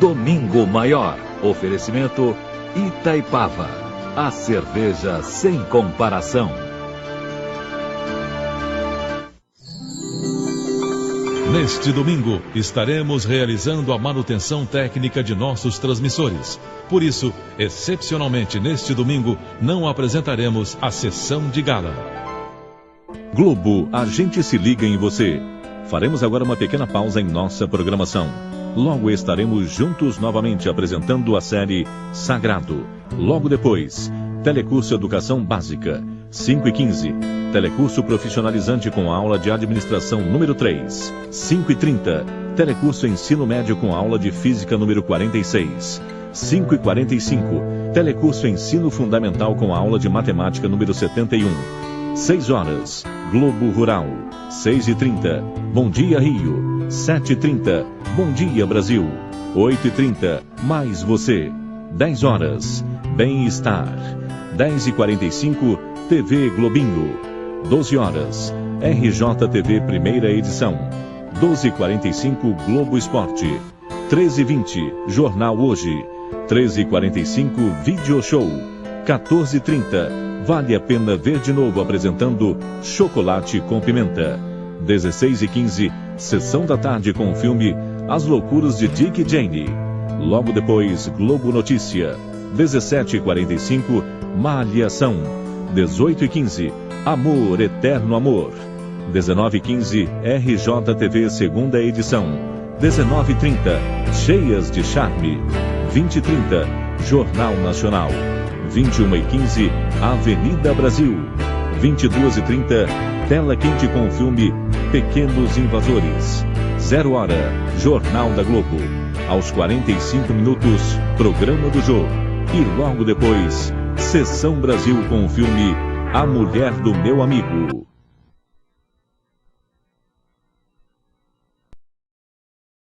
Domingo Maior. Oferecimento Itaipava, a cerveja sem comparação. Neste domingo, estaremos realizando a manutenção técnica de nossos transmissores. Por isso, excepcionalmente neste domingo, não apresentaremos a sessão de gala. Globo, a gente se liga em você. Faremos agora uma pequena pausa em nossa programação. Logo estaremos juntos novamente apresentando a série Sagrado. Logo depois, Telecurso Educação Básica, 5h15. Telecurso Profissionalizante com aula de Administração número 3, 5h30. Telecurso Ensino Médio com aula de Física número 46, 5h45. Telecurso Ensino Fundamental com aula de Matemática número 71. 6 horas, Globo Rural, 6h30, Bom Dia Rio, 7h30, Bom Dia Brasil, 8h30, Mais Você, 10 horas, Bem-Estar, 10h45, TV Globinho, 12 horas, RJTV Primeira Edição, 12h45, Globo Esporte, 13h20, Jornal Hoje, 13h45, Video Show, 14h30, Vale a Pena Ver de Novo apresentando Chocolate com Pimenta. 16h15, Sessão da Tarde com o filme As Loucuras de Dick e Jane. Logo depois, Globo Notícia. 17h45, Malhação. 18h15, Amor, Eterno Amor. 19h15, RJTV Segunda Edição. 19h30, Cheias de Charme. 20h30, Jornal Nacional. 21h15, Avenida Brasil. 22h30, Tela Quente com o filme Pequenos Invasores. 0 hora, Jornal da Globo. Aos 45 minutos, Programa do Jô. E logo depois, Sessão Brasil com o filme A Mulher do Meu Amigo.